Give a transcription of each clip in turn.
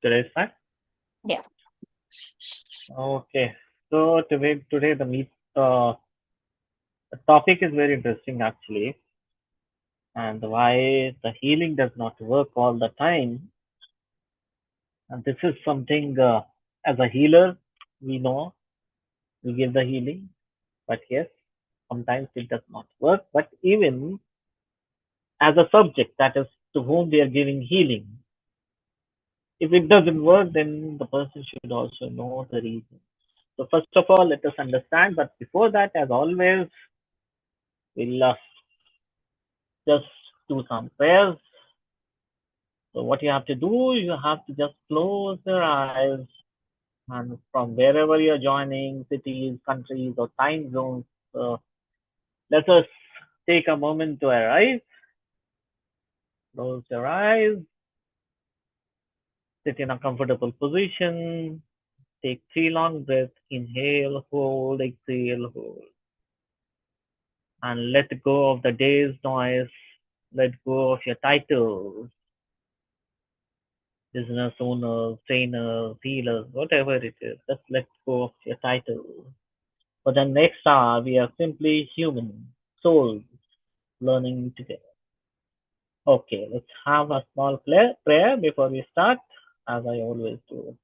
Today's time. Yeah. Okay. So today the topic is very interesting actually, and why the healing does not work all the time. And this is something as a healer we know we give the healing, but yes, sometimes it does not work. But even as a subject, that is to whom we are giving healing, if it doesn't work, then the person should also know the reason. So first of all, let us understand. But before that, as always, we'll just do some prayers. So what you have to do, you have to just close your eyes and from wherever you're joining, cities, countries, or time zones, let us take a moment to arrive. Close your eyes, sit in a comfortable position, take three long breaths, inhale, hold, exhale, hold, and let go of the day's noise, let go of your titles, business owners, trainers, healers, whatever it is, just let go of your title. For the next hour, we are simply human souls learning together. Okay, let's have a small prayer before we start, as I always do.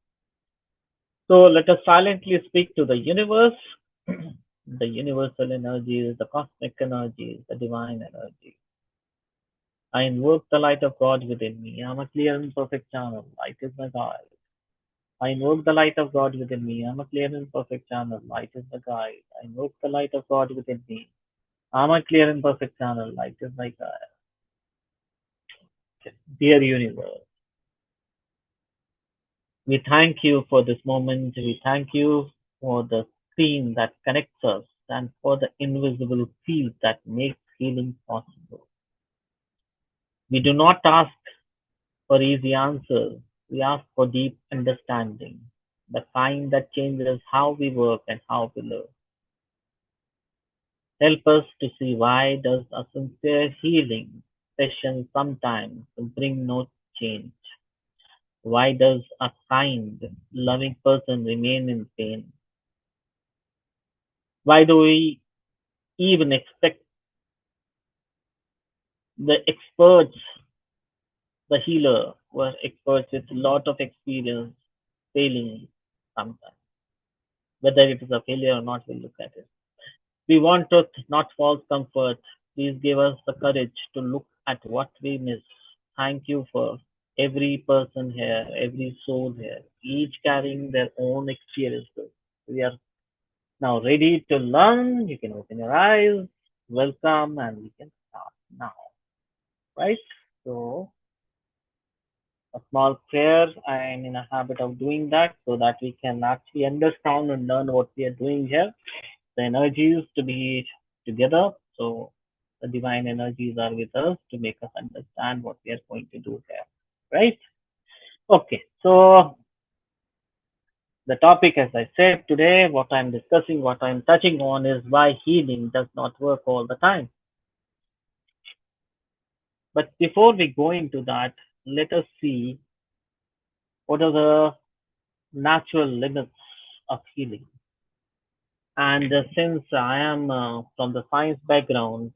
So let us silently speak to the universe, the universal energies, the cosmic energies, the divine energy. I invoke the light of God within me. I am a clear and perfect channel. Light is my guide. I invoke the light of God within me. I am a clear and perfect channel. Light is the guide. I invoke the light of God within me. I am a clear and perfect channel. Light is my guide. Dear universe, we thank you for this moment. We thank you for the screen that connects us and for the invisible field that makes healing possible. We do not ask for easy answers. We ask for deep understanding, the kind that changes how we work and how we live. Help us to see why does a sincere healing session sometimes bring no change? Why does a kind, loving person remain in pain? Why do we even expect the experts, the healer, who are experts with a lot of experience, failing sometimes? Whether it is a failure or not, we'll look at it. We want truth, not false comfort. Please give us the courage to look at what we miss. Thank you for every person here, every soul here, each carrying their own experiences. We are now ready to learn. You can open your eyes. Welcome, and we can start now, right? So, a small prayer. I am in a habit of doing that so that we can actually understand and learn what we are doing here. The energies to be together. So the divine energies are with us to make us understand what we are going to do here. Right? Okay. So the topic, as I said today, what I'm discussing, what I'm touching on is why healing does not work all the time. But before we go into that, let us see what are the natural limits of healing. And since I am from the science background,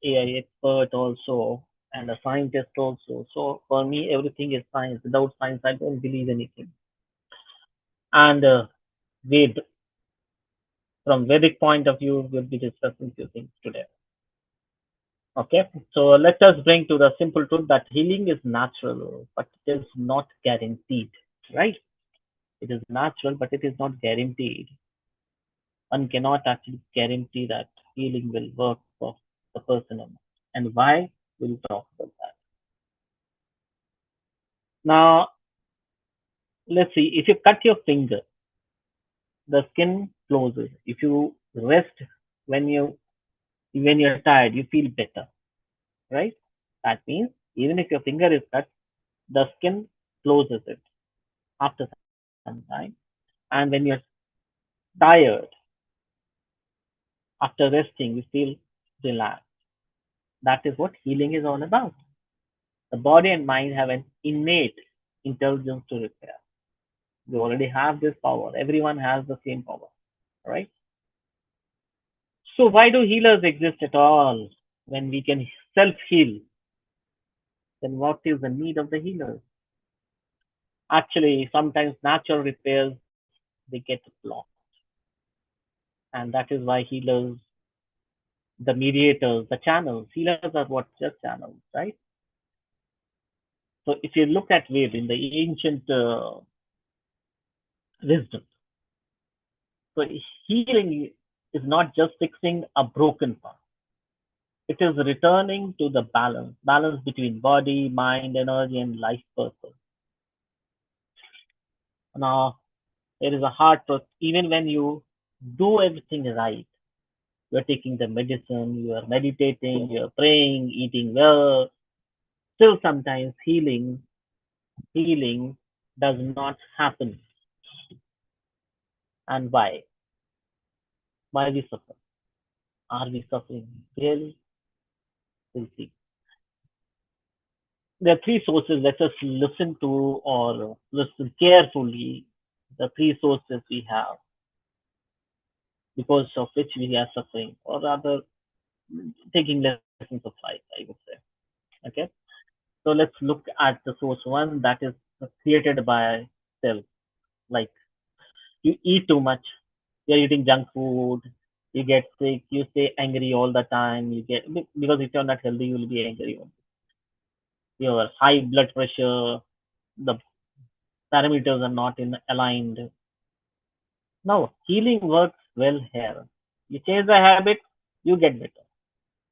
AI expert also, and a scientist also, so for me, everything is science. Without science, I don't believe anything. And Ved, from Vedic point of view, we'll be discussing few things today. Okay, so let us bring to the simple truth that healing is natural, but it is not guaranteed, right? It is natural, but it is not guaranteed. One cannot actually guarantee that healing will work for the person or not. And why? We'll talk about that. Now, let's see. If you cut your finger, the skin closes. If you rest when you're tired, you feel better, right? That means even if your finger is cut, the skin closes it after some time. And when you're tired, after resting, you feel relaxed. That is what healing is all about. The body and mind have an innate intelligence to repair. We already have this power. Everyone has the same power, right? So why do healers exist at all? When we can self-heal, then what is the need of the healers? Actually, sometimes natural repairs they get blocked, and that is why healers, the mediators, the channels, healers are what just channels, right? So if you look at Ved in the ancient wisdom, so healing is not just fixing a broken part. It is returning to the balance between body, mind, energy, and life purpose. Now, there is a hard truth. Even when you do everything right, you are taking the medicine, you are meditating, you are praying, eating well, still sometimes healing does not happen. And why? Why we suffer? Are we suffering? Really? We'll see. There are three sources. Let us listen to or listen carefully the three sources we have because of which we are suffering, or rather taking lessons of life, I would say. Okay. So let's look at the source one that is created by self. Like you eat too much, you're eating junk food, you get sick, you stay angry all the time, you get because if you're not healthy, you will be angry. Your high blood pressure, the parameters are not in aligned. Now, healing works well here. You change the habit, you get better.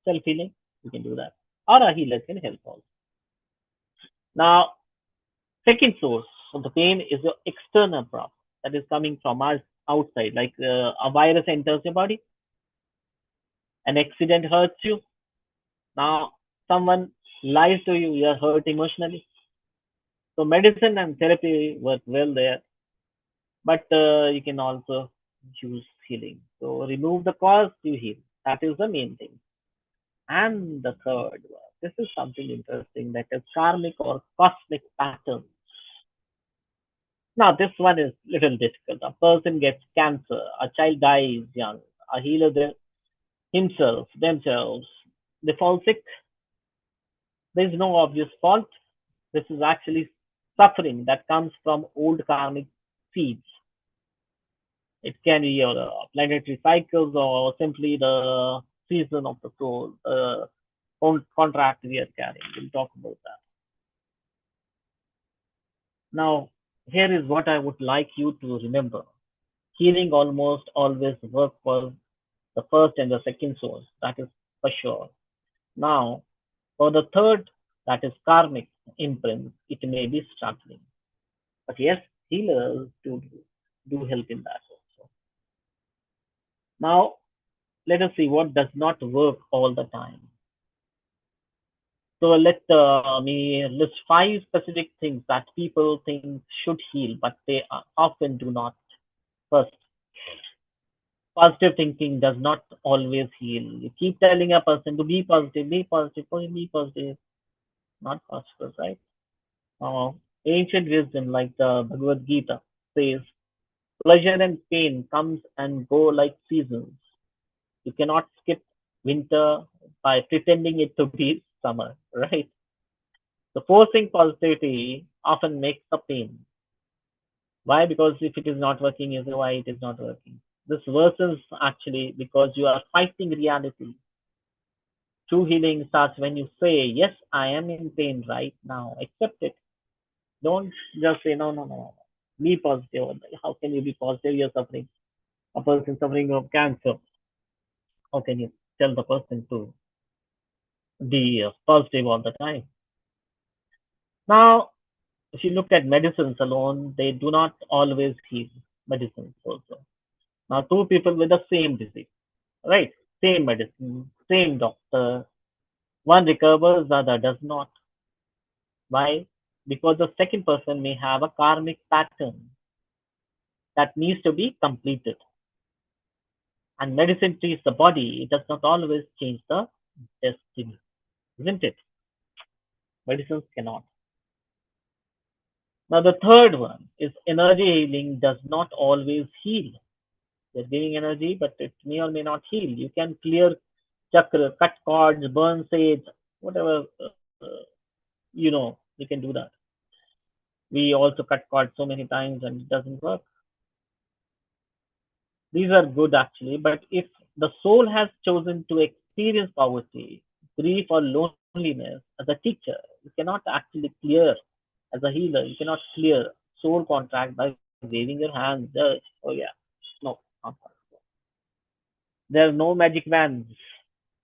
Self healing, you can do that. Or a healer can help also. Now, second source of the pain is your external problem that is coming from us outside, like a virus enters your body, an accident hurts you. Now, someone lies to you, you are hurt emotionally. So, medicine and therapy work well there, but you can also use healing. So, remove the cause, you heal. That is the main thing. And the third one, this is something interesting that is karmic or cosmic pattern. Now, this one is little difficult. A person gets cancer, a child dies young, a healer themselves, they fall sick. There is no obvious fault. This is actually suffering that comes from old karmic seeds. It can be your planetary cycles or simply the season of the soul, contract we are carrying. We'll talk about that. Now, here is what I would like you to remember. Healing almost always works for the first and the second source. That is for sure. Now, for the third, that is karmic imprint, it may be struggling. But yes, healers do help in that also. Now, let us see what does not work all the time. So let me list five specific things that people think should heal, but they often do not. First, positive thinking does not always heal. You keep telling a person to be positive, be positive, not possible, right? Uh, Ancient wisdom like the Bhagavad Gita says, pleasure and pain comes and go like seasons. You cannot skip winter by pretending it to be summer, right? So forcing positivity often makes the pain. Why? Because if it is not working, you say why it is not working. This worsens actually because you are fighting reality. True healing starts when you say, yes, I am in pain right now. Accept it. Don't just say, no, no, no. Be positive. How can you be positive? You're suffering. A person suffering of cancer. How can you tell the person to be positive all the time? Now, if you look at medicines alone, they do not always heal medicines also. Now, two people with the same disease, right? Same medicine, same doctor. One recovers, the other does not. Why? Because the second person may have a karmic pattern that needs to be completed. And medicine treats the body, it does not always change the destiny, isn't it? Medicines cannot. Now, the third one is energy healing does not always heal. You're giving energy, but it may or may not heal. You can clear chakra, cut cords, burn sage, whatever, you can do that. We also cut cords so many times and it doesn't work. These are good actually, but if the soul has chosen to experience poverty, grief, or loneliness as a teacher, you cannot actually clear as a healer. You cannot clear soul contract by waving your hands. Just, oh yeah, no, not possible. There are no magic wands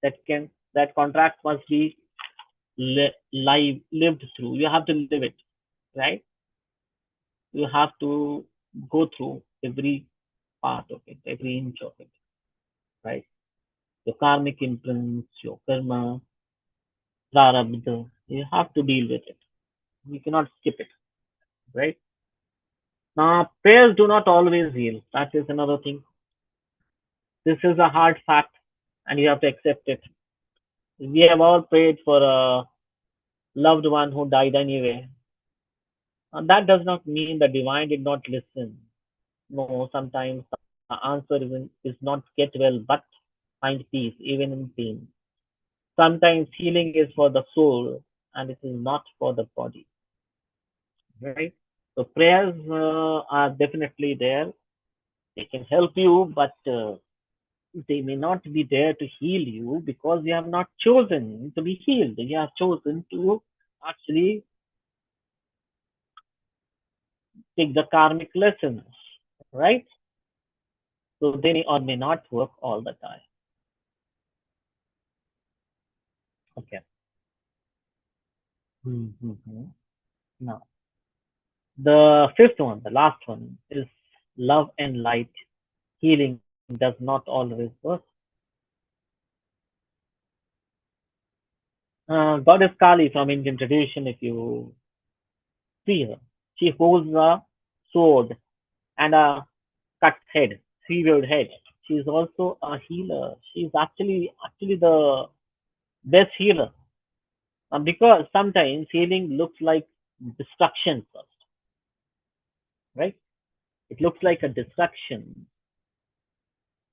that contract must be lived through. You have to live it, right? You have to go through every part of it, every inch of it, right? Your karmic imprints, your karma, prarabdha, you have to deal with it. You cannot skip it, right? Now, prayers do not always heal. That is another thing. This is a hard fact, and you have to accept it. We have all prayed for a loved one who died anyway. And that does not mean the divine did not listen. No, sometimes the answer is not get well, but find peace even in pain. Sometimes healing is for the soul and it is not for the body, right? So prayers are definitely there. They can help you, but they may not be there to heal you because you have not chosen to be healed. You have chosen to actually take the karmic lessons, right? So they may or may not work all the time. Okay. Mm-hmm. Now, the fifth one, the last one, is love and light. Healing does not always work. Goddess Kali from Indian tradition, if you see her, she holds a sword and a cut head, severed head. She is also a healer. She is actually the best healer. Because sometimes healing looks like destruction first, right? It looks like a destruction,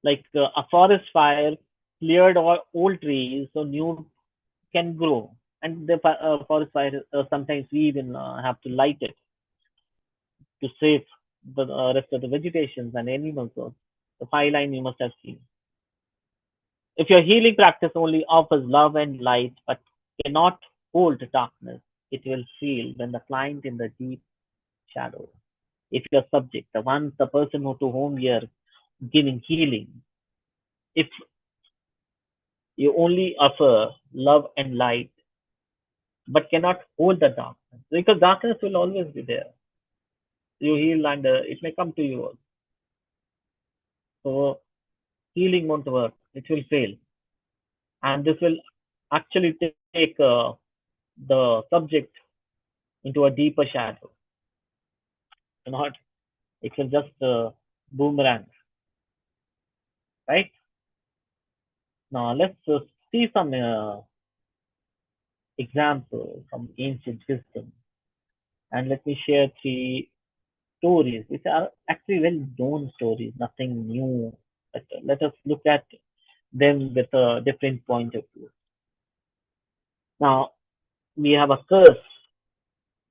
like a forest fire cleared all old trees so new can grow. And the forest fire, sometimes we even have to light it to save the rest of the vegetations and animals. So the fire line you must have seen. If your healing practice only offers love and light but cannot hold darkness, it will fail when the client in the deep shadow. If your subject, the person who, to whom you're giving healing, if you only offer love and light but cannot hold the darkness, because darkness will always be there. You heal and it may come to you. So healing won't work. It will fail. And this will actually take the subject into a deeper shadow. Not, it will just boomerang, right? Now let's see some examples from ancient wisdom. And let me share three stories, which are actually well known stories, nothing new. But let us look at them with a different point of view. Now, we have a curse.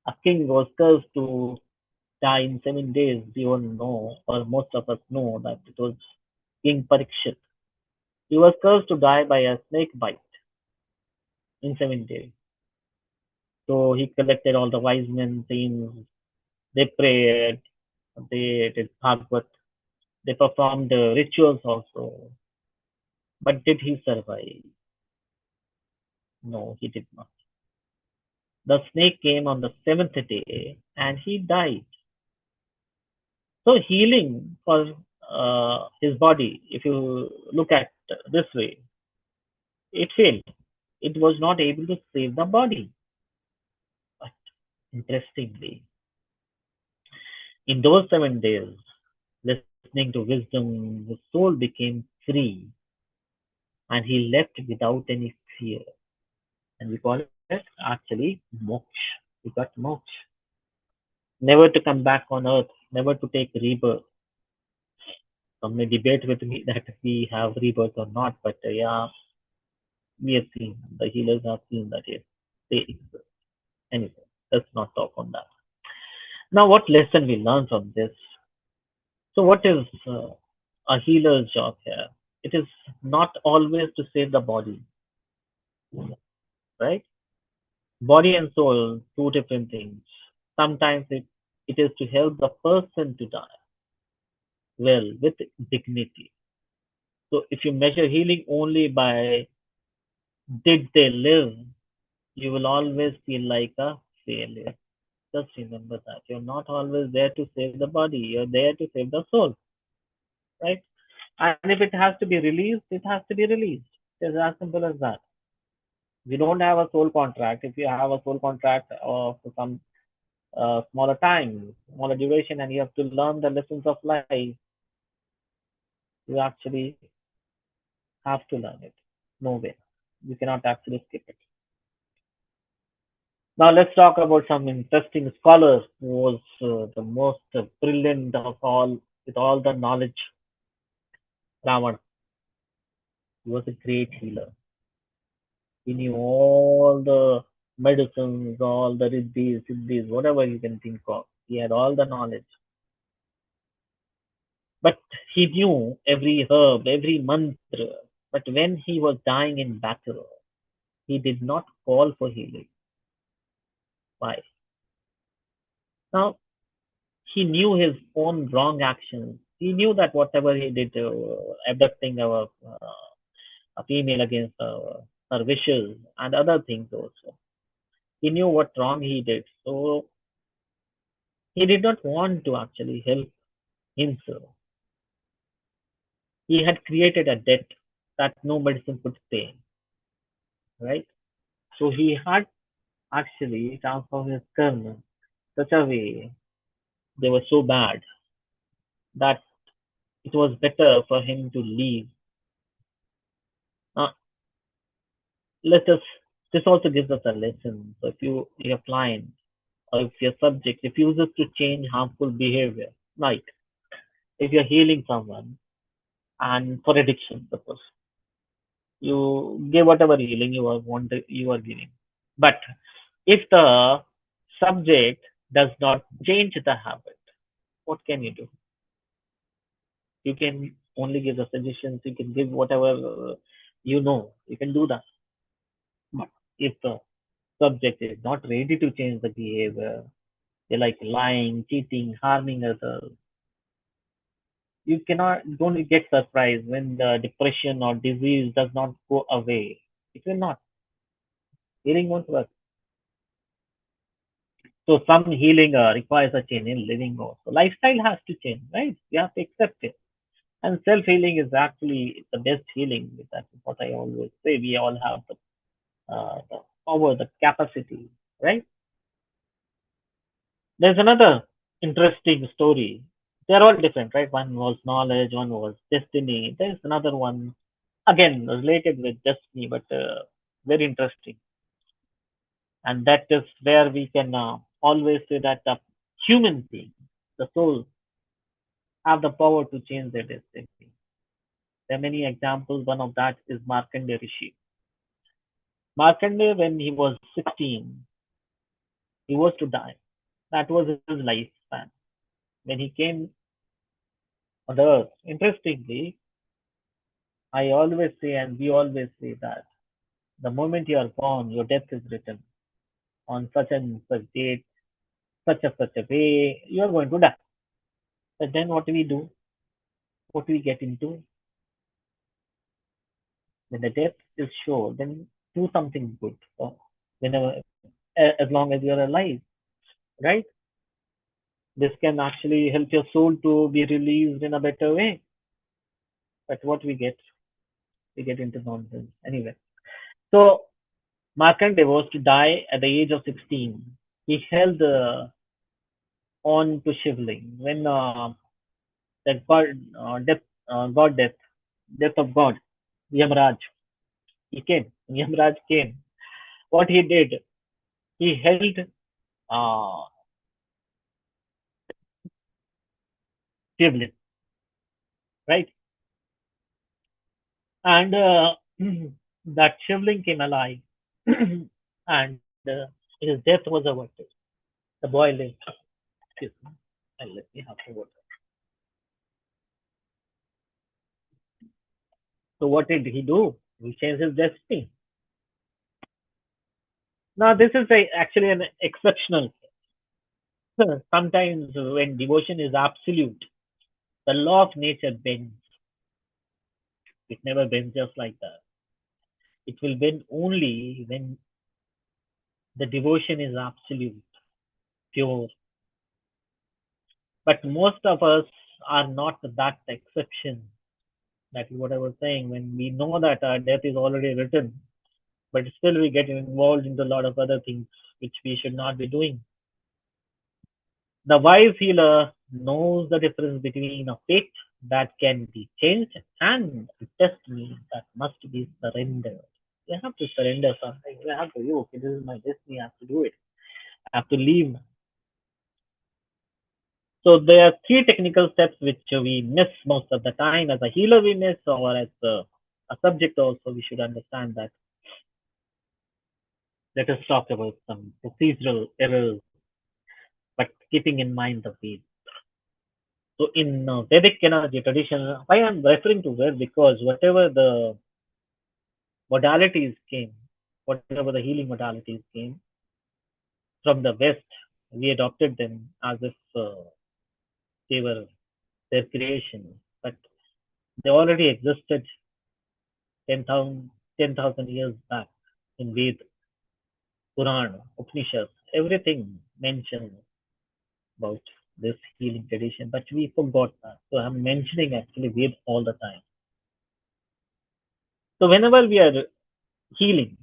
A king was cursed to die in 7 days. We all know, or most of us know, that it was King Parikshit. He was cursed to die by a snake bite in 7 days. So he collected all the wise men, saints. They prayed, they did Bhagavad, they performed rituals also. But did he survive? No, he did not. The snake came on the seventh day and he died. So healing for his body, if you look at this way, it failed. It was not able to save the body. But interestingly, in those 7 days, listening to wisdom, his soul became free and he left without any fear. And we call it actually moksha. He got moksha. never to come back on earth, never to take rebirth. Some may debate with me that we have rebirth or not, but yeah, we have seen, the healers have seen that yes, they exist. Anyway, let's not talk on that. Now, what lesson we learn from this? So, what is a healer's job here? It is not always to save the body, right? Body and soul, two different things. Sometimes it is to help the person to die well with dignity. So, if you measure healing only by did they live, you will always feel like a failure. Just remember that you're not always there to save the body, you're there to save the soul, right? And if it has to be released, it has to be released. It's as simple as that. We don't have a soul contract. If you have a soul contract for some smaller time, smaller duration, and you have to learn the lessons of life, you actually have to learn it. No way. You cannot actually skip it. Now let's talk about some interesting scholars who was the most brilliant of all with all the knowledge. Ravana. He was a great healer. He knew all the medicines, all the riddhis, siddhis, whatever you can think of. He had all the knowledge. But he knew every herb, every mantra. But when he was dying in battle, he did not call for healing. Why? Now, he knew his own wrong actions. He knew that whatever he did, abducting a female against her wishes and other things also. He knew what wrong he did. So he did not want to actually help himself. He had created a debt that no medicine could pay, right? So he had actually transformed his karma such a way they were so bad that it was better for him to leave. Now, let us. This also gives us a lesson. So, if your client or if your subject refuses to change harmful behavior, like if you're healing someone and for addiction, suppose you give whatever healing you are giving, but if the subject does not change the habit, what can you do? You can only give the suggestions. You can give whatever you can do that. But if the subject is not ready to change the behavior, they like lying, cheating, harming others, you cannot don't get surprised when the depression or disease does not go away. It will not. Healing won't work. So some healing requires a change in living also. Lifestyle has to change, right? You have to accept it. And self healing is actually the best healing. That's what I always say. We all have the power, the capacity, right? There's another interesting story. They're all different, right? One was knowledge, one was destiny. There's another one, again, related with destiny, but very interesting. And that is where we can always say that the human being, the soul, have the power to change their destiny. There are many examples. One of that is Markandeya Rishi. Markandeya, when he was 16, he was to die. That was his lifespan. When he came on the earth, interestingly, I always say, and we always say that the moment you are born, your death is written on such and such date, such a way, you are going to die. But then what do we do? What do we get into? When the death is sure, then do something good. Whenever, as long as you are alive, right? This can actually help your soul to be released in a better way. But what we get into nonsense anyway. So Markandeya was to die at the age of 16. He held on to shivling when the death of God, Yamraj, he came. Yamraj came. What he did, he held uh, shivling, right? And that shivling came alive, and his death was averted. The boy lived. Excuse me. And let me have some water. So what did he do? He changed his destiny. Now this is actually an exceptional case. Sometimes when devotion is absolute, the law of nature bends. It never bends just like that. It will bend only when the devotion is absolute, pure. But most of us are not that exception. That is what I was saying. When we know that our death is already written, but still we get involved into a lot of other things which we should not be doing. The wise healer knows the difference between a fate that can be changed and a destiny that must be surrendered. You have to surrender something. You have to, okay, this is my destiny. I have to do it. I have to leave. So there are three technical steps which we miss most of the time. As a healer, we miss, or as a subject also, we should understand that. Let us talk about some procedural errors, but keeping in mind the way. So in Vedic energy tradition, why I'm referring to Ved because whatever the modalities came, whatever the healing modalities came from the West, we adopted them as if they were their creation, but they already existed 10,000 years back in Ved, Puran, Upanishads, everything mentioned about this healing tradition, but we forgot that. So I'm mentioning actually Ved all the time. So whenever we are healing,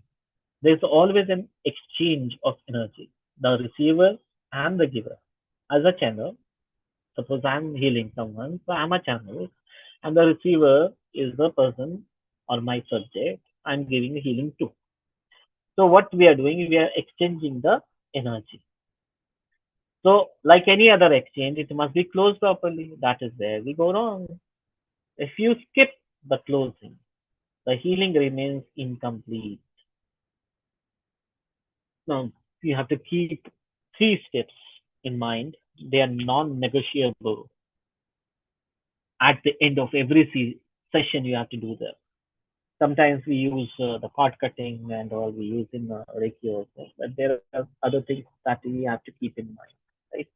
there's always an exchange of energy, the receiver and the giver. As a channel, suppose I'm healing someone, so I'm a channel, and the receiver is the person or my subject I'm giving healing to. So what we are doing, we are exchanging the energy. So like any other exchange, it must be closed properly. That is where we go wrong. If you skip the closing, the healing remains incomplete. Now, you have to keep three steps in mind. They are non-negotiable. At the end of every session, you have to do them. Sometimes we use the cord cutting and all we use in Reiki also, but there are other things that we have to keep in mind, right?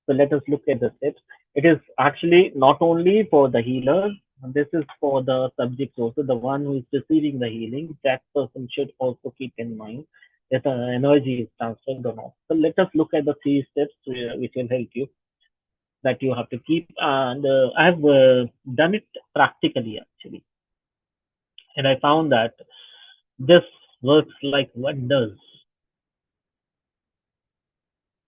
So let us look at the steps. It is actually not only for the healer, this is for the subject also, the one who is receiving the healing, that person should also keep in mind that the energy is transferred or not. So let us look at the three steps which will help you that you have to keep. And I have done it practically actually. And I found that this works like wonders.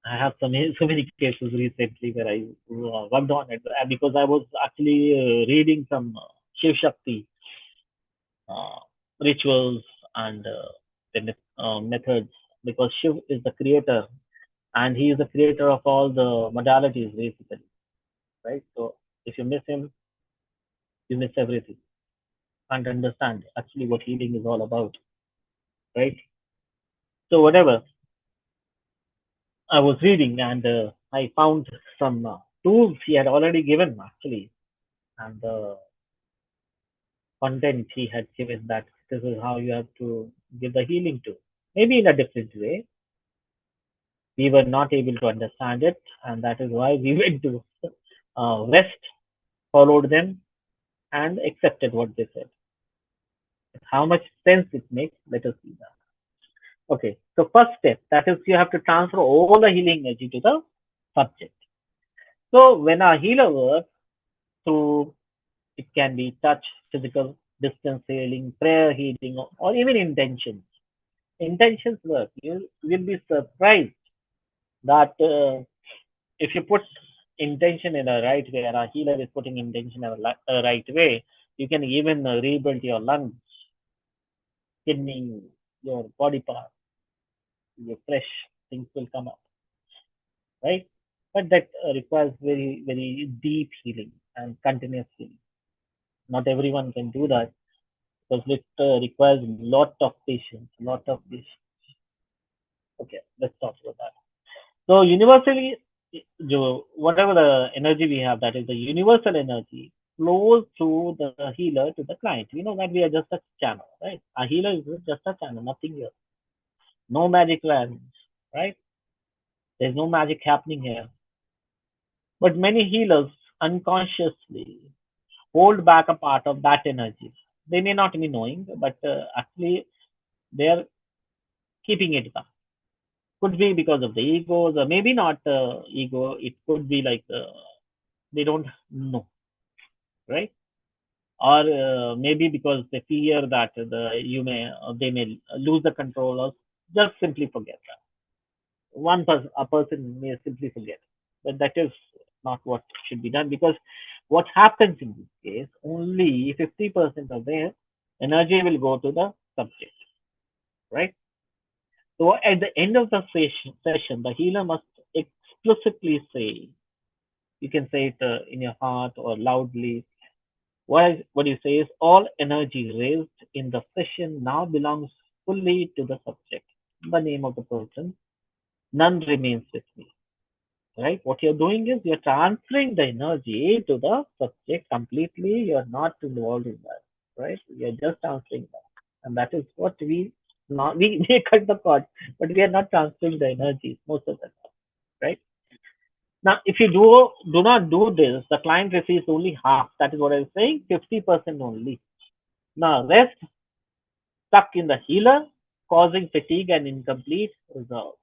I have so many cases recently where I worked on it because I was actually reading some Shiv Shakti uh, rituals and the methods because Shiv is the creator and he is the creator of all the modalities basically, right? So if you miss him, you miss everything and understand actually what healing is all about, right? So whatever I was reading and I found some tools he had already given actually, and content he had given that this is how you have to give the healing to. Maybe in a different way. We were not able to understand it, and that is why we went to West, followed them, and accepted what they said. How much sense it makes, let us see that. Okay, so first step that is you have to transfer all the healing energy to the subject. So when a healer works through it can be touch, physical, distance healing, prayer healing, or even intentions. Intentions work. You will be surprised that if you put intention in a right way, and a healer is putting intention in a right way, you can even rebuild your lungs, kidney, your body part, your fresh things will come up, right? but that requires very, very deep healing and continuous healing. Not everyone can do that because it requires lot of patience, lot of patience. Okay, let's talk about that. So universally, whatever the energy we have, that is the universal energy, flows through the healer to the client. We know that we are just a channel, right? A healer is just a channel, nothing else. No magic lands, right? There's no magic happening here. But many healers unconsciously hold back a part of that energy. They may not be knowing, but actually they are keeping it back. Could be because of the egos, or maybe not ego. It could be like they don't know, right? Or maybe because they fear that they may lose the control, or just simply forget that. A person may simply forget, but that is not what should be done, because what happens in this case, only 50% of their energy will go to the subject, right? So at the end of the session, the healer must explicitly say, you can say it in your heart or loudly. What you say is, all energy raised in the session now belongs fully to the subject. The name of the person, none remains with me. Right? What you're doing is you're transferring the energy to the subject completely. You're not involved in that. Right? You're just transferring that. And that is what we not we cut the cord, but we are not transferring the energy most of the time. Right? Now, if you do not do this, the client receives only half. That is what I was saying, 50% only. Now, rest stuck in the healer, causing fatigue and incomplete resolve.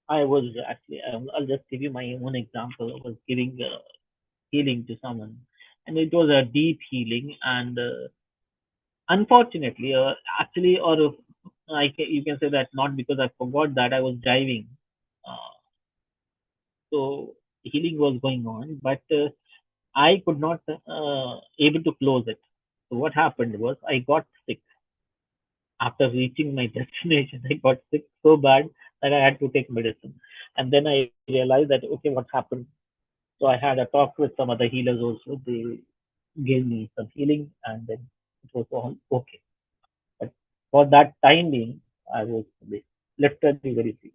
I was actually, I'll just give you my own example. I was giving healing to someone, and it was a deep healing. And unfortunately, actually, or you can say that not because I forgot that I was driving. Uh, so healing was going on, but I could not able to close it. So what happened was I got sick after reaching my destination. I got sick so bad that I had to take medicine, and then I realized that okay, what happened? So I had a talk with some other healers also. They gave me some healing, and then it was all okay. But for that time being, I was literally very sick.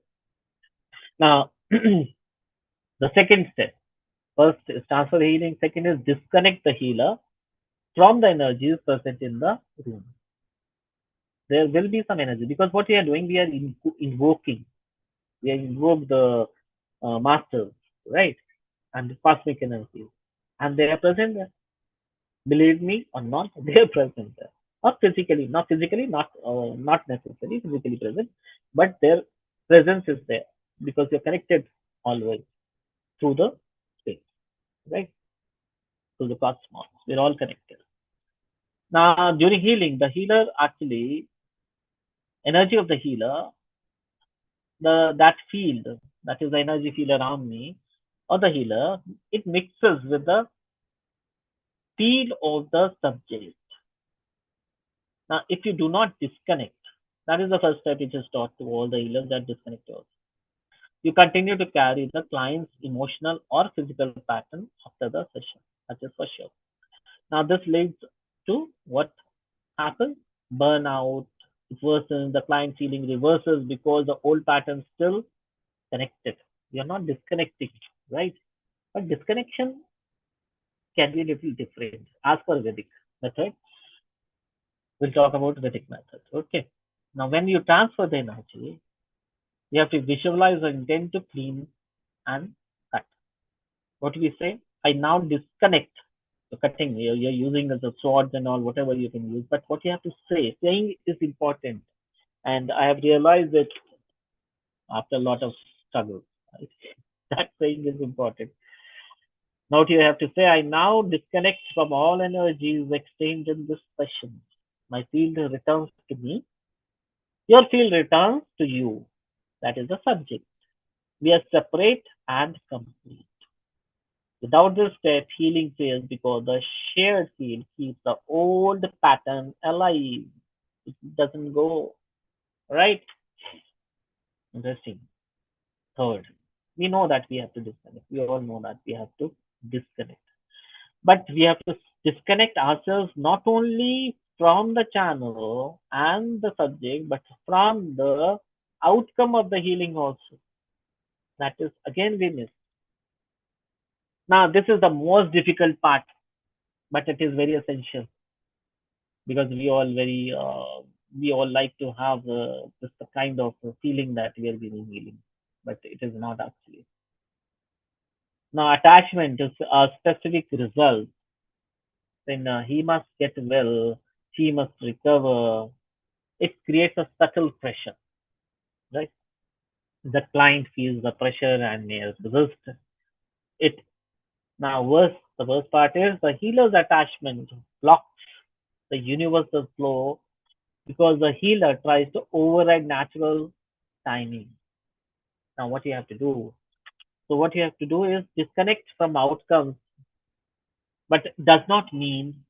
Now, the second step. First is transfer healing. Second is disconnect the healer from the energies present in the room. There will be some energy, because what we are doing, we are invoking. We are invoke the masters, right? And the cosmic energies. And they are present there. Believe me or not, they are present there. Not necessarily physically present, but their presence is there because you're connected always through the space, right? Through the cosmos. We're all connected. Now, during healing, the healer actually, energy of the healer, that field, that is the energy field around me, or the healer, it mixes with the field of the subject. Now, if you do not disconnect, that is the first step which is taught to all the healers, that disconnect yours. You continue to carry the client's emotional or physical pattern after the session. That is for sure. Now, this leads to what happens? Burnout. It worsens, the client feeling reverses because the old pattern still connected. You're not disconnecting, right? But disconnection can be a little different as per Vedic method. We'll talk about Vedic method. Okay. Now, when you transfer the energy, you have to visualize the intent to clean and cut. What do we say? I now disconnect the cutting. You're using the swords and all, whatever you can use. But what you have to say, saying is important. And I have realized that after a lot of struggle, right? That saying is important. Now you have to say, I now disconnect from all energies exchanged in this session. My field returns to me. Your field returns to you. That is the subject. We are separate and complete. Without this step, healing fails because the shared field keeps the old pattern alive. It doesn't go, right? Interesting. Third. We know that we have to disconnect. We all know that we have to disconnect. But we have to disconnect ourselves not only from the channel and the subject, but from the outcome of the healing also. That is again we miss. Now, this is the most difficult part, but it is very essential because we all like to have just the kind of feeling that we are being healing, but it is not actually. Now, attachment is a specific result. When he must get well, she must recover. It creates a subtle pressure, right? The client feels the pressure and may resist it. Now, the worst part is the healer's attachment blocks the universal flow because the healer tries to override natural timing. Now, what you have to do? So, what you have to do is disconnect from outcomes, but does not mean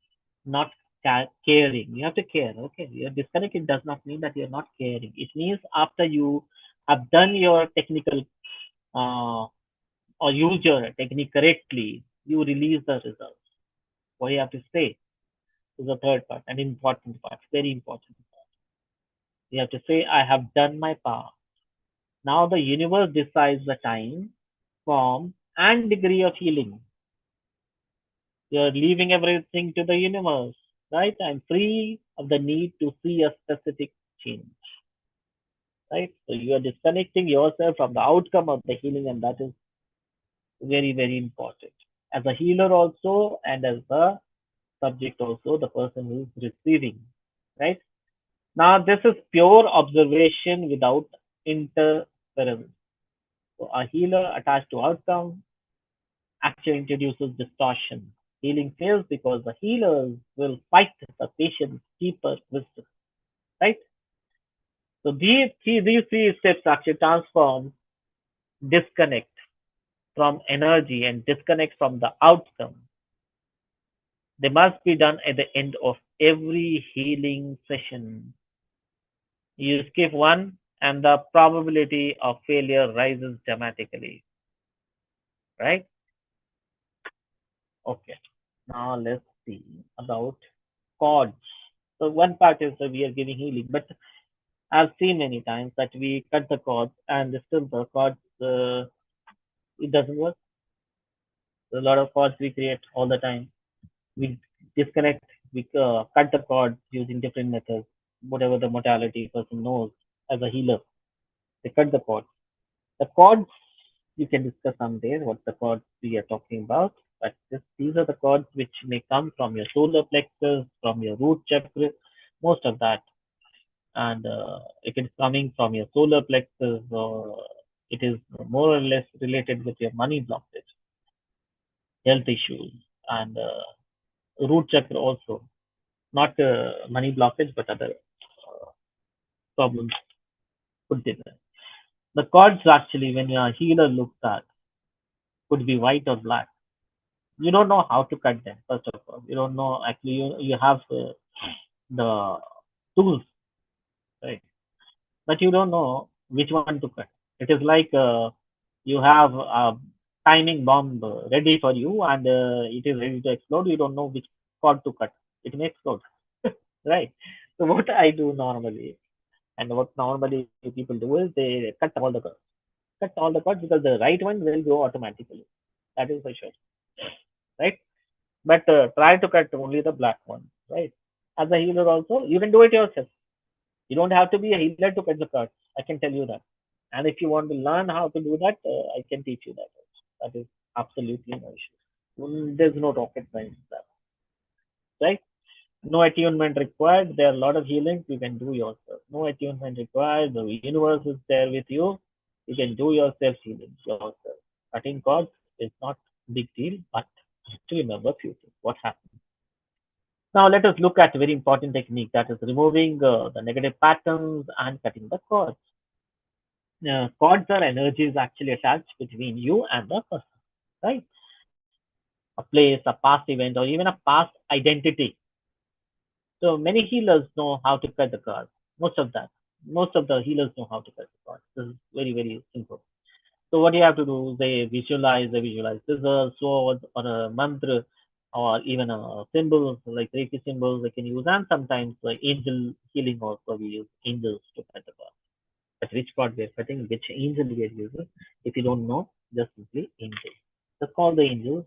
not caring. You have to care. Okay, you're disconnected does not mean that you're not caring. It means after you have done your technical uh, or use your technique correctly, you release the results. What you have to say is the third part, an important part, very important part. You have to say, I have done my part. Now the universe decides the time, form, and degree of healing. You're leaving everything to the universe, right? I'm free of the need to see a specific change, right? So you are disconnecting yourself from the outcome of the healing, and that is very, very important. As a healer, also, and as the subject, also, the person who is receiving, right? Now, this is pure observation without interference. So, a healer attached to outcome actually introduces distortion. Healing fails because the healers will fight the patient's deeper wisdom, right? So these three steps actually transform disconnect from energy and disconnect from the outcome. They must be done at the end of every healing session. You skip one, and the probability of failure rises dramatically, right? Okay. Now let's see about cords. So one part is that we are giving healing, but I've seen many times that we cut the cords and still the cords it doesn't work. A lot of cords we create all the time. We disconnect, we cut the cords using different methods, whatever the modality person knows as a healer. They cut the cords. The chords you can discuss someday what the chords we are talking about. But these are the chords which may come from your solar plexus, from your root chakra, most of that. And if it's coming from your solar plexus, or it is more or less related with your money blockage, health issues, and root chakra also. Not money blockage, but other problems could be there. The chords actually, when a healer looks at, could be white or black. You don't know how to cut them. First of all, you don't know actually. You have the tools, right? But you don't know which one to cut. It is like you have a timing bomb ready for you, and it is ready to explode. You don't know which cord to cut. It may explode, right? So what I do normally, and what normally people do is they cut all the cords. Cut all the cords because the right one will go automatically. That is for sure, right? But try to cut only the black one, right? As a healer, also, you can do it yourself. You don't have to be a healer to cut the cards. I can tell you that. And if you want to learn how to do that, I can teach you that. That is absolutely no issue. There's no rocket science in that, right? No attunement required. There are a lot of healings you can do yourself. No attunement required. The universe is there with you. You can do yourself healing yourself. Cutting cords is not a big deal, but you have to remember a few things. What happens? Now let us look at a very important technique, that is removing the negative patterns and cutting the cords. Cords are energies actually attached between you and the person, right? A place, a past event, or even a past identity. So many healers know how to cut the cords. Most of that. Most of the healers know how to cut the cords. This is very, very simple. So what you have to do, they visualize scissors, swords, or a mantra, or even a symbols like Reiki symbols they can use, and sometimes like angel healing also we use angels to cut the cord. But which cord we are cutting, which angel we are using, if you don't know, just simply angel. Just call the angels.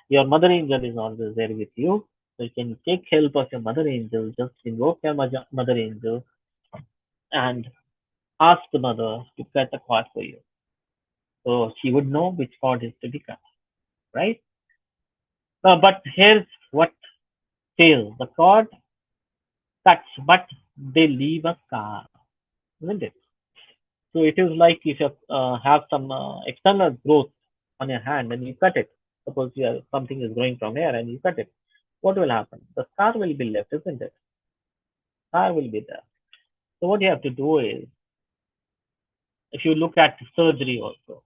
Your mother angel is always there with you, so you can take help of your mother angel. Just invoke your mother angel and ask the mother to cut the cord for you. So she would know which cord is to be cut, right? But here's what fails. The cord cuts, but they leave a scar, isn't it? So it is like if you have some external growth on your hand and you cut it. Suppose something is growing from here and you cut it. What will happen? The scar will be left, isn't it? Scar will be there. So what you have to do is, if you look at surgery also,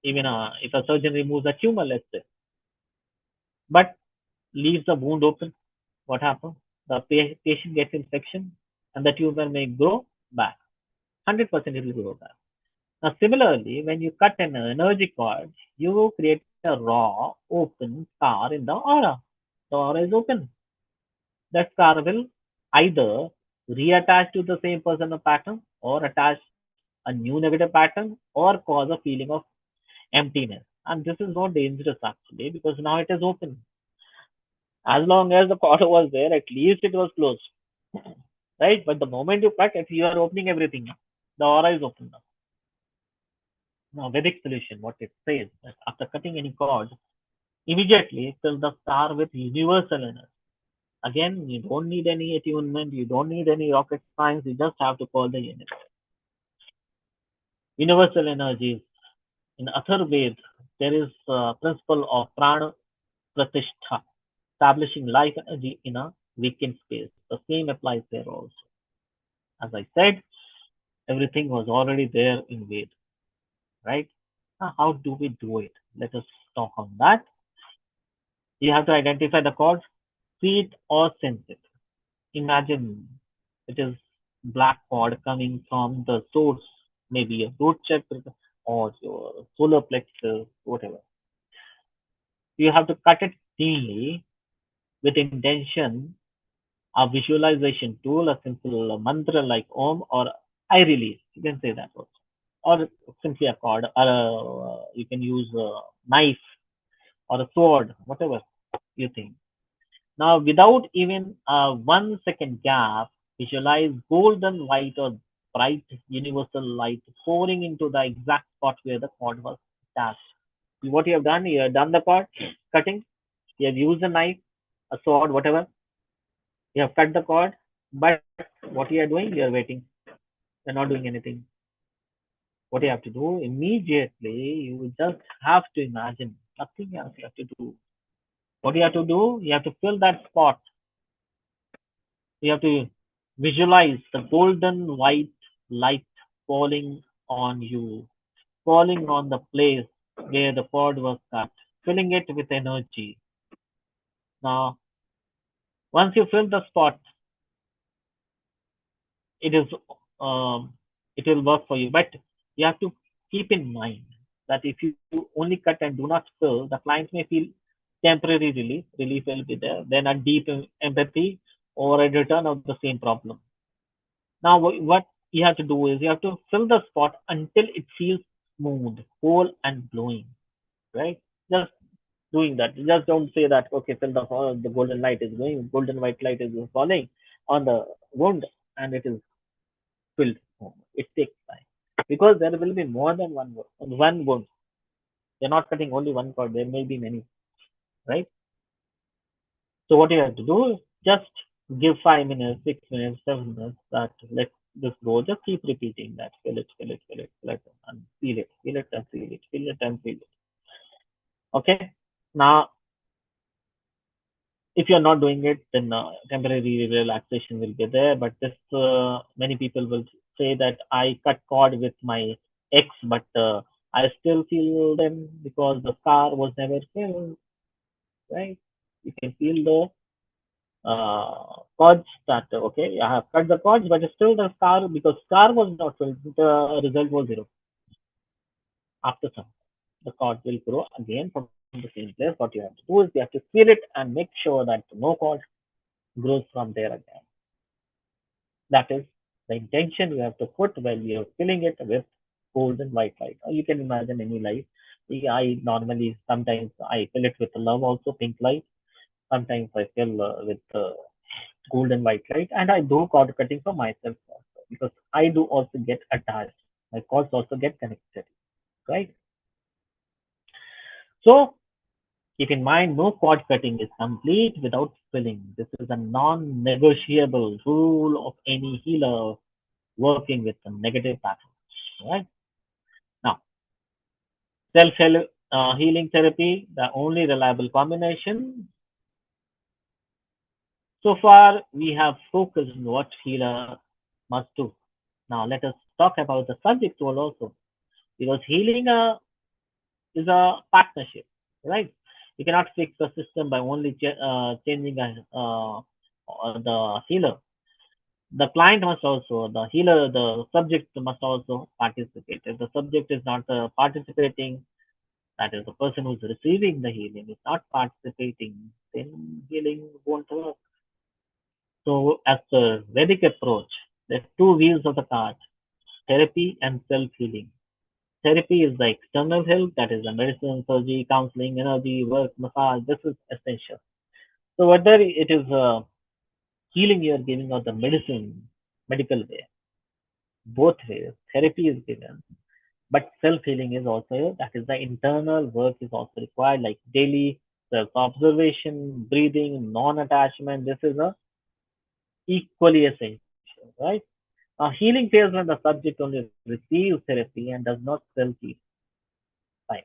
even if a surgeon removes a tumor, let's say, but leaves the wound open, what happens? The patient gets infection and the tumor may grow back. 100% it will grow back. Now, similarly, when you cut an energy cord, you create a raw, open scar in the aura. The aura is open. That scar will either reattach to the same person or pattern, or attach a new negative pattern, or cause a feeling of emptiness. And this is not dangerous actually because now it is open. As long as the cord was there, at least it was closed, right? But the moment you cut it, you are opening everything now. The aura is open now. Now, Vedic solution, what it says that after cutting any cord, immediately fill the star with universal energy. Again, you don't need any attunement, you don't need any rocket science, you just have to call the unit. Universal energy. In other ways, there is a principle of prana pratishtha, establishing life energy in a vacant space. The same applies there also. As I said, everything was already there in Ved, right? Now, how do we do it? Let us talk on that. You have to identify the cause, see it or sense it. Imagine it is black cord coming from the source, maybe your root chakra or your solar plexus, whatever. You have to cut it cleanly with intention, a visualization tool, a simple mantra like Om or I release. You can say that also. Or simply a cord, or you can use a knife or a sword, whatever you think. Now, without even a 1 second gap, visualize golden white or bright universal light pouring into the exact spot where the cord was attached. What you have done the cord cutting, you have used a knife, a sword, whatever, you have cut the cord, but what you are doing, you are waiting. You're not doing anything. What you have to do immediately, you just have to imagine nothing else you have to do. What you have to do, you have to fill that spot. You have to visualize the golden white light falling on you, falling on the place where the cord was cut, filling it with energy. Now, once you fill the spot, it is um, it will work for you. But you have to keep in mind that if you only cut and do not fill, the client may feel temporary relief. Relief will be there, then a deep empathy or a return of the same problem. Now, what you have to do is you have to fill the spot until it feels smooth, whole, and glowing. Right? Just doing that. Just don't say that. Okay, fill the golden light is going, golden white light is falling on the wound, and it is filled. It takes time because there will be more than one wound. They're not cutting only one cord. There may be many. Right? So what you have to do is just give 5 minutes, 6 minutes, 7 minutes. That let this go. Just keep repeating that. Feel it, feel it, feel it, feel it, and feel it, feel it, and feel it, feel it, and feel it. Okay. Now, if you're not doing it, then temporary relaxation will be there. But this many people will say that I cut cord with my ex, but I still feel them because the scar was never filled. Right? You can feel the cords that okay, I have cut the cords, but still the scar because scar was not filled, the result was zero. After some, the cord will grow again from the same place. What you have to do is you have to seal it and make sure that no cord grows from there again. That is the intention you have to put while you're filling it with gold and white light. Or you can imagine any light. I normally sometimes I fill it with love also pink light. Sometimes I fill with gold and white light, and I do cord cutting for myself also because I do also get attached. My cords also get connected, right? So keep in mind, no cord cutting is complete without filling. This is a non-negotiable rule of any healer working with a negative pattern. Right? Now, self-healing therapy, the only reliable combination. So far, we have focused on what healer must do. Now, let us talk about the subject role also, because healing is a partnership, right? You cannot fix the system by only changing the healer. The client must also, the healer, the subject must also participate. If the subject is not participating, that is the person who's receiving the healing is not participating, then healing won't work. So, as the Vedic approach, there's two wheels of the cart: therapy and self-healing. Therapy is the external help, that is the medicine, surgery, counseling, energy, work, massage. This is essential. So whether it is healing you are giving or the medicine, medical way, both ways, therapy is given. But self-healing is also, that is the internal work is also required, like daily self-observation, breathing, non-attachment. This is a equally essential, right? Healing fails when the subject only receives therapy and does not self-heal. Fine.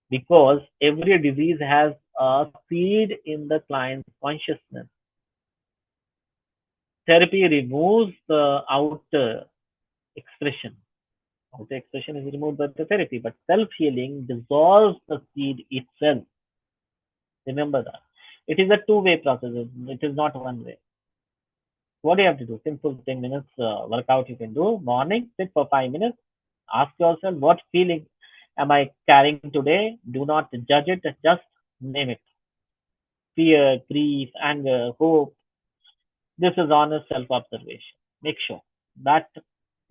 Because every disease has a seed in the client's consciousness. Therapy removes the outer expression. Outer expression is removed by the therapy, but self-healing dissolves the seed itself. Remember that. It is a two-way process. It is not one way. What do you have to do? Simple 10 minutes workout you can do. Morning, sit for 5 minutes. Ask yourself, what feeling am I carrying today? Do not judge it. Just name it. Fear, grief, anger, hope. This is honest self-observation. Make sure that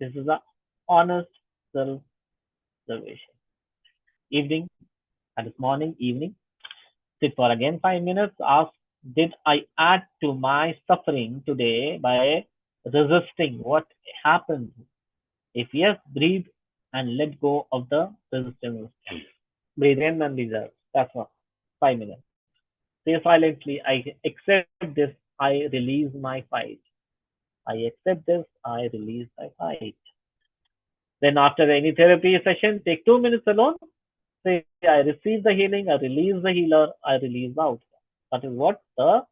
this is a honest self-observation. Evening, that is morning, evening. Sit for again 5 minutes. Ask, did I add to my suffering today by resisting what happened? If yes, breathe and let go of the resistance. Breathe in and breathe out. That's all. 5 minutes. Say silently, I accept this. I release my fight. I accept this. I release my fight. Then after any therapy session, take 2 minutes alone. Say, I receive the healing, I release the healer, I release the outcome. That is what the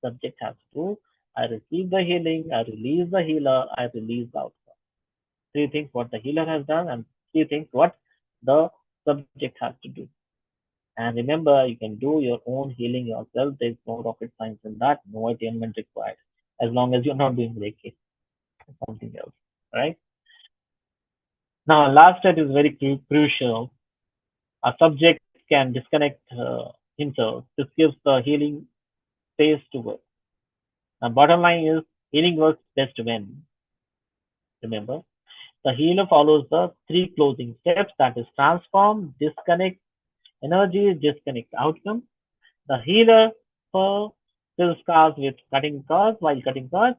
subject has to do. I receive the healing, I release the healer, I release the outcome. Three things what the healer has done and three things what the subject has to do. And remember, you can do your own healing yourself. There is no rocket science in that, no attainment required. As long as you're not doing Reiki or something else. Right? Now, last step is very crucial. A subject can disconnect himself. This gives the healing space to work. The bottom line is healing works best when, remember, the healer follows the three closing steps, that is transform, disconnect energy, disconnect outcome. The healer fills scars with cutting cords while cutting cords.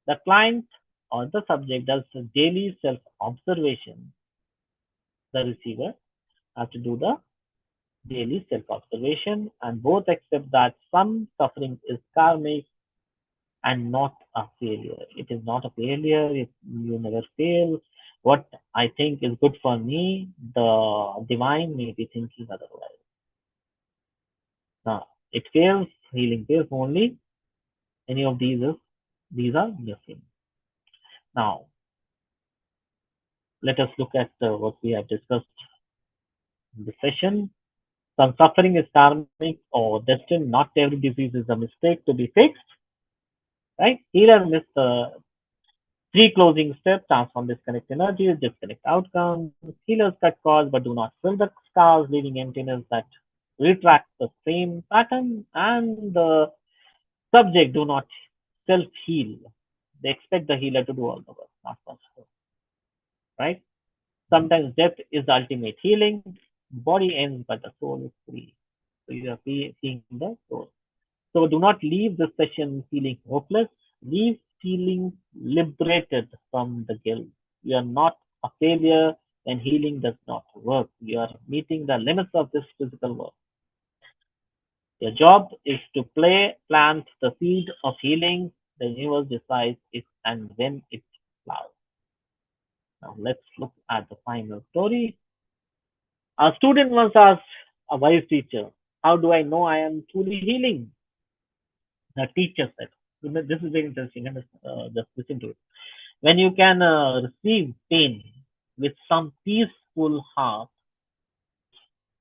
The client or the subject does daily self observation. The receiver has to do the daily self observation and both accept that some suffering is karmic and not a failure. It is not a failure. You never fail. What I think is good for me, the divine may be thinking otherwise. Now, it fails, healing fails only. Any of these are missing. Now, let us look at what we have discussed in the session. Some suffering is karmic or destined. Not every disease is a mistake to be fixed. Right? Here are Three closing steps: transform disconnect energies, disconnect outcomes. Healers cut costs but do not fill the scars, leaving emptiness that retracts the same pattern. And the subject do not self heal. They expect the healer to do all the work, not possible, right? Sometimes death is the ultimate healing. Body ends, but the soul is free. So you are seeing the soul. So do not leave the session feeling hopeless. Leave feeling liberated from the guilt. You are not a failure when healing does not work. You are meeting the limits of this physical world. Your job is to plant the seed of healing. The universe decides if and when it flowers. Now let's look at the final story. A student once asked a wise teacher, "How do I know I am truly healing?" The teacher said, "This is very interesting. Just listen to it. When you can receive pain with some peaceful heart,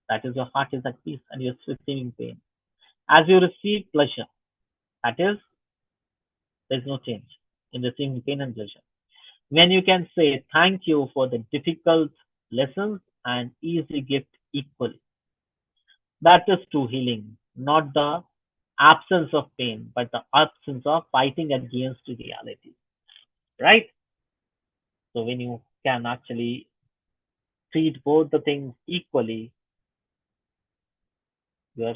that is, your heart is at peace and you're receiving pain. As you receive pleasure, that is, there's no change in receiving pain and pleasure. When you can say thank you for the difficult lessons and easy gift equally, that is true healing, not the absence of pain, but the absence of fighting against reality, right? So when you can actually treat both the things equally, you're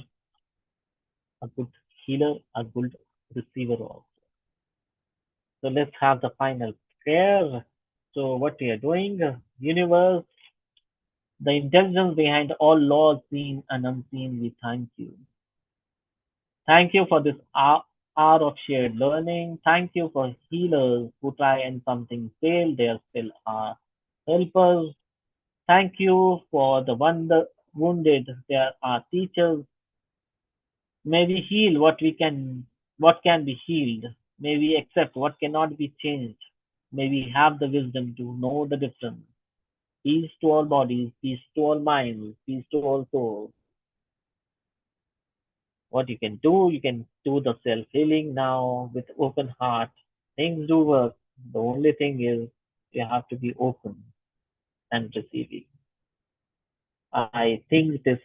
a good healer, a good receiver also. So let's have the final prayer. So what we are doing, universe, the intelligence behind all laws seen and unseen, we thank you. Thank you for this hour of shared learning. Thank you for healers who try and something fail, they are still are helpers. Thank you for the wounded, there are teachers. May we heal what can be healed. May we accept what cannot be changed. May we have the wisdom to know the difference. Peace to all bodies, peace to all minds, peace to all souls. What you can do the self healing now with open heart. Things do work. The only thing is you have to be open and receiving. I think this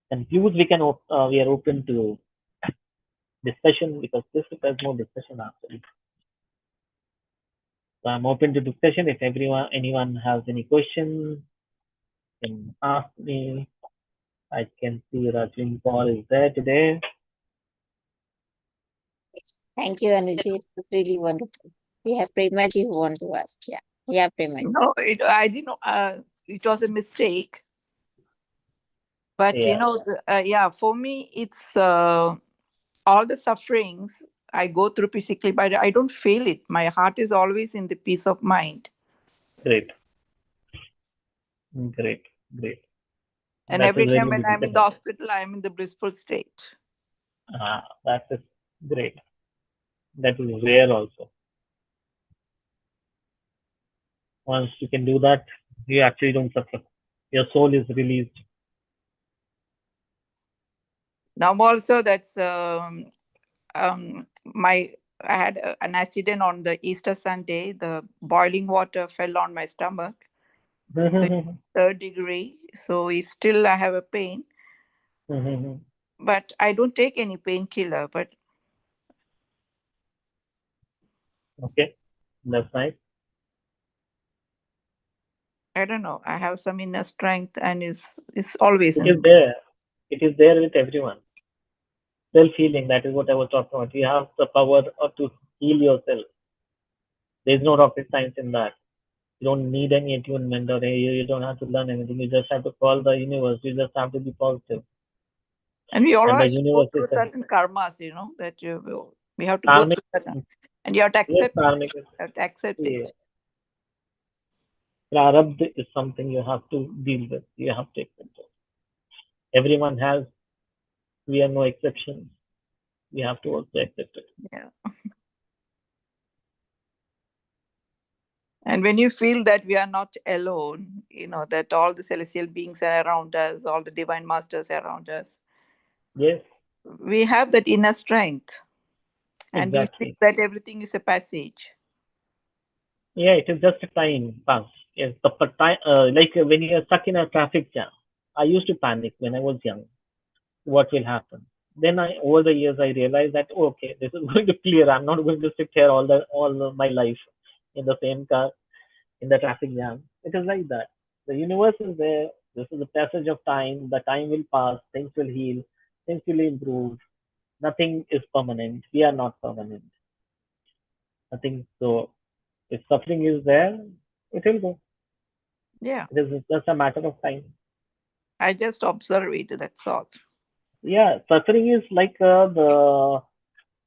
concludes. We are open to discussion because this requires more discussion actually. So I'm open to discussion. If anyone has any questions, can ask me. I can see Rajin Paul is there today. Yes. Thank you, Anuji. It was really wonderful. We have Premaji who want to ask. Yeah. Yeah, Premaji. No, I didn't know. It was a mistake. But Yeah, yeah, for me, it's all the sufferings I go through physically, but I don't feel it. My heart is always in the peace of mind. great, great, great. And That is every very time when I'm in the beautiful. hospital, I'm in the blissful state. That is great. That is rare also. Once you can do that, you actually don't suffer. Your soul is released. Now, also, that's my. I had an accident on the Easter Sunday. The boiling water fell on my stomach. So it's third degree. So it's still I have a pain, but I don't take any painkiller. But Okay, that's nice. I don't know. I have some inner strength, and it's always It in. is there. It is there with everyone. Self healing. That is what I was talking about. You have the power to heal yourself. There is no rocket science in that. You don't need any attunement or you don't have to learn anything. You just have to call the universe. You just have to be positive. And we all And the have to go universe is through a certain karmas, that we have to go karmic. through certain, and you have to Yes, accept it. karmic is. You have to accept Yeah. it. Prarabdha is something you have to deal with. You have to accept it. Everyone has. We are no exceptions. We have to also accept it. Yeah. And when you feel that we are not alone, that all the celestial beings are around us, all the divine masters are around us, Yes, we have that inner strength, and we feel exactly. that everything is a passage. Yeah, it is just a time pass. Yes, time, like when you're stuck in a traffic jam. I used to panic when I was young. What will happen? Then over the years, I realized that okay, this is going to clear. I'm not going to sit here my life in the same car in the traffic jam. It is like that. The universe is there. This is the passage of time. The time will pass. Things will heal. Things will improve. Nothing is permanent. We are not permanent. Nothing. So if suffering is there, it will go. Yeah, It is just a matter of time. I just observe it. That's all. Yeah, suffering is like the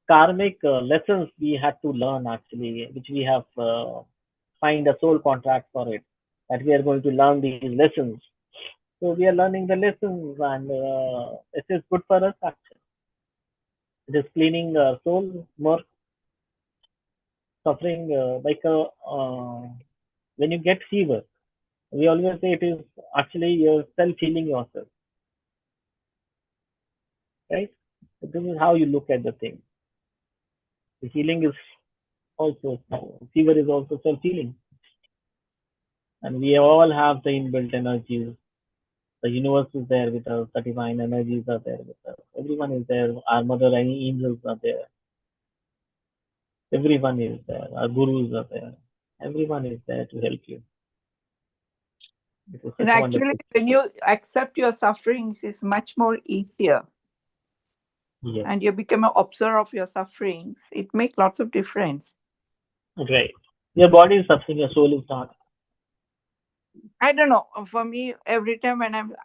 karmic lessons we had to learn actually, which we have signed a soul contract for it, that we are going to learn these lessons. So we are learning the lessons, and it is good for us actually. It is cleaning soul more suffering when you get fever. We always say it is actually yourself healing yourself, right? So this is how you look at the thing. The healing is also fever is also self healing, and we all have the inbuilt energies. The universe is there with us. The divine energies are there with us. Everyone is there. Our mother and angels are there. Everyone is there. Our gurus are there. Everyone is there to help you. It is And such a actually, wonderful. when you accept your sufferings, it's much more easier. Yes, And you become an observer of your sufferings. It makes lots of difference. right. Your body is suffering. Your soul is not. I don't know. For me, every time when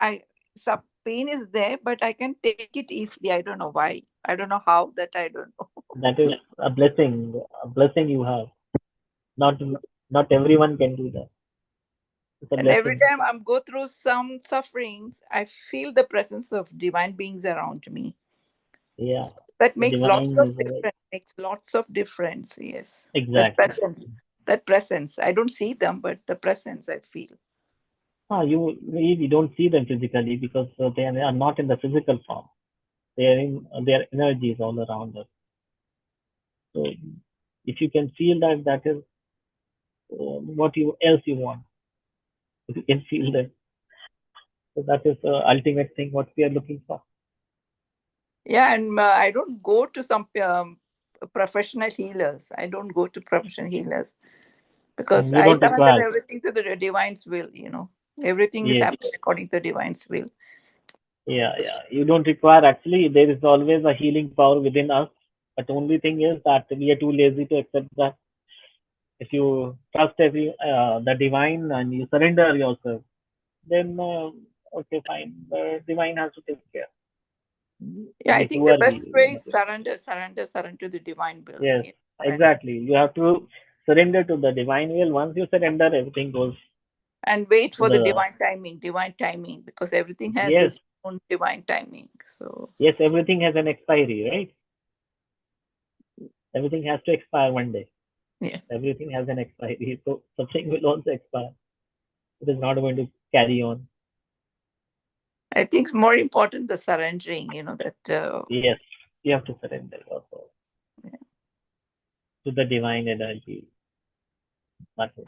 some pain is there, but I can take it easily. I don't know why. I don't know how. That I don't know. That is a blessing. A blessing you have. Not not everyone can do that. It's a And every blessing. time I'm go through some sufferings, I feel the presence of divine beings around me. Yeah. That The makes lots divine of is difference. Makes lots of difference. Yes, that exactly. presence. That presence. I don't see them, but the presence I feel. We don't see them physically because they are not in the physical form. They are in their energies all around us. So if you can feel that, that is what you else you want. If you can feel that, so that is the ultimate thing what we are looking for. Yeah, and I don't go to some professional healers. I don't go to professional healers because And you I don't surrender require. everything to the divine's will. Everything is Yes, happening according to divine's will. yeah, yeah. You don't require actually. There is always a healing power within us. But only thing is that we are too lazy to accept that. If you trust the divine and you surrender yourself, then okay, fine. The divine has to take care. Yeah, I Like think who the are best we? way is surrender, surrender, surrender to the divine will. Yes, Yeah, surrender. exactly. You have to surrender to the divine will. Once you surrender, everything goes And wait to for the the divine timing, because everything has yes, its own divine timing. So, yes. Everything has an expiry, right? Everything has to expire one day. yeah, Everything has an expiry, so something will also expire. It is not going to carry on. I think it's more important the surrendering, that Yes, you have to surrender also to the divine energy. That is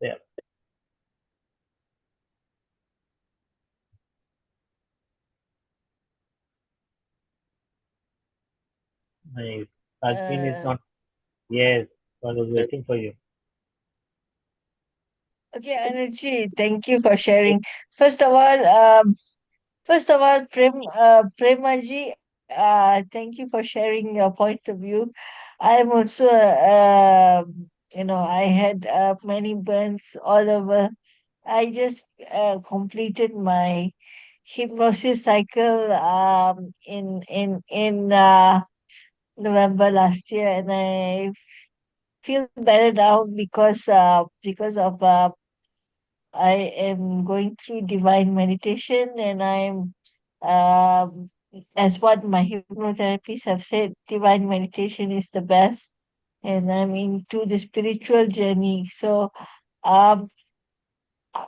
there. Nice. Sajmin is Uh, not. Yes, I was waiting for you. okay, Anuj, thank you for sharing. First of all, Premaji, thank you for sharing your point of view. I am also, I had many burns all over. I just completed my hypnosis cycle in November last year, and I feel better now because of I am going through divine meditation, and I'm as what my hypnotherapists have said, divine meditation is the best, and I'm into the spiritual journey. So, um,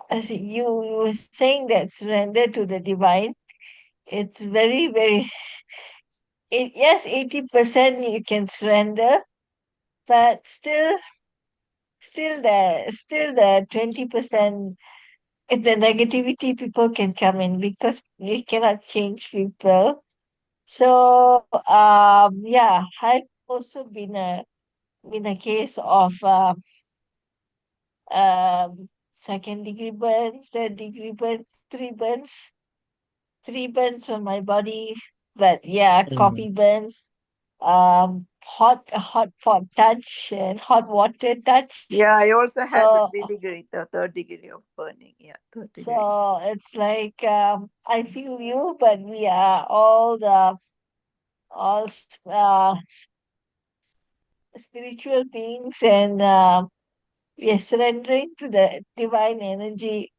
as you were saying that surrender to the divine, it's very, very, yes, 80% you can surrender, but still still the 20%, if the negativity people can come in because we cannot change people. So yeah, I've also been a case of second degree burn, third degree burn, three burns on my body. But yeah, Mm. coffee burns, hot pot touch and hot water touch. Yeah, I also had the So the third degree of burning. Yeah, third degree. so it's like I feel you, but we are all spiritual beings, and we are surrendering to the divine energy.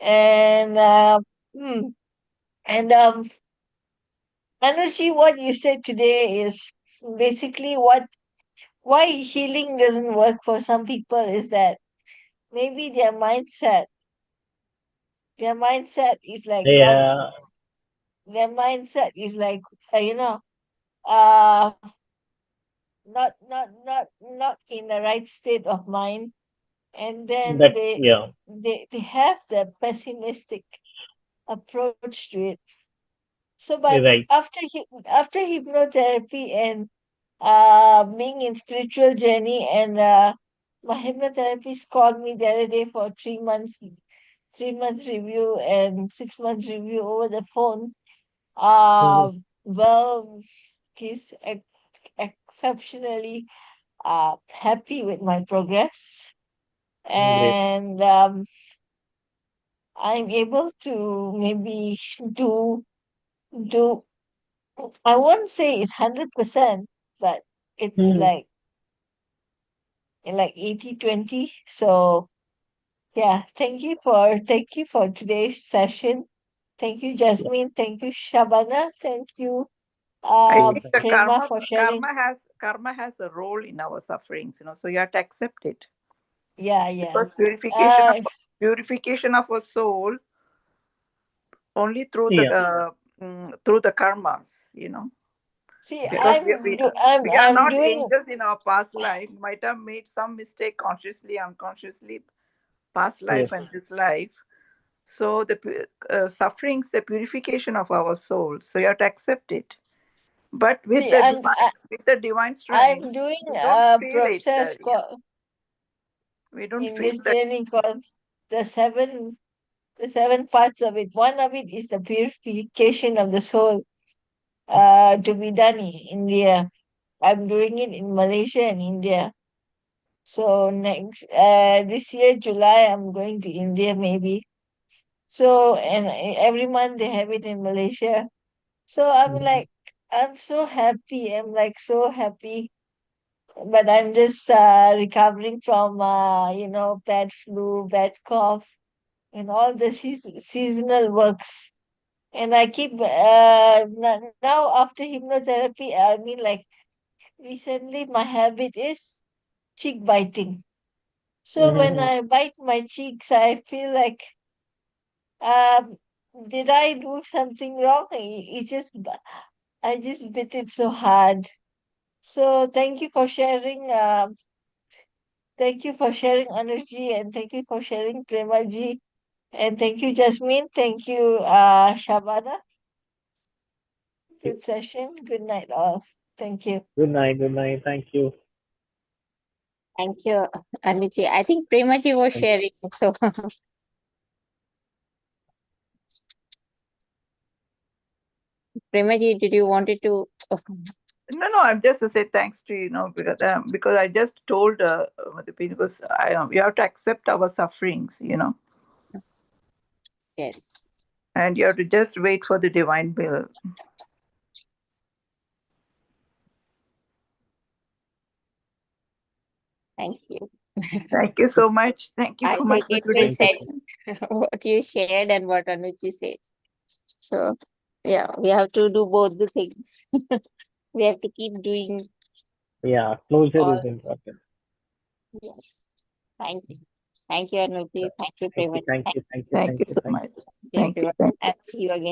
And hmm, and energy, what you said today is basically why healing doesn't work for some people is that maybe their mindset is like not Yeah, their mindset is like uh not in the right state of mind, and then that, they yeah, they have the pessimistic approach to it. So but you're right. after hypnotherapy and being in spiritual journey, and my hypnotherapist called me the other day for 3 months review and 6 months review over the phone. Mhm. Well, he's exceptionally happy with my progress, Great. and I'm able to maybe do do. I won't say it's 100%, but it's Mhm. like 80-20. So yeah, thank you for today's session. Thank you, Yeah. Jasmine. Thank you, Shabana. Thank you, I Yeah, think thank the Prema, for sharing. karma has a role in our sufferings. So you have to accept it, Yeah, yeah. because Uh, purification of a soul only yeah. through the karmas. See, Yeah. Because we are I'm not doing. angels in our past life. Might have made some mistake consciously, unconsciously, past life Yes. and this life. So the sufferings, the purification of our soul. So you have to accept it. But See, with the divine strength, I'm doing we don't a feel it. process We don't in feel this that. journey called the seven parts of it. One of it is the purification of the soul, to be done in India. I'm doing it in Malaysia and India. So next this year July I'm going to India maybe. So and every month they have it in Malaysia. So Mhm. I'm so happy. I'm like so happy. But I'm just recovering from bad flu, bad cough, and all the seasonal works. And I keep now after hypnotherapy, I mean, like, recently my habit is cheek biting. So when Mhm. I bite my cheeks, I feel like, um, did I do something wrong? I just bit it so hard. So thank you for sharing energy, and thank you for sharing Premaji, and thank you Jasmine, thank you Shabana. Good session. Good night all. Thank you. Good night. Good night. Thank you. Thank you, Anuji. I think Premaji was Thank sharing. So, Premaji, did you wanted to? Oh, No. I'm just to say thanks to because I just told the people, because we have to accept our sufferings, yes. and you have to just wait for the divine will. Thank you. Thank you so much. Thank you I so much think for it today's makes thank you. session. sense what you shared and what Anuji said. So, yeah, we have to do both the things. We have to keep doing Yeah, closure all is this. important. Yes. Thank you. Thank you, Anuji. Thank you, Thank you. Premaji. Thank Thank you. Thank you. Thank Thank you you. so Thank you. much. you, Thank you. everyone. Thank you. And see you again.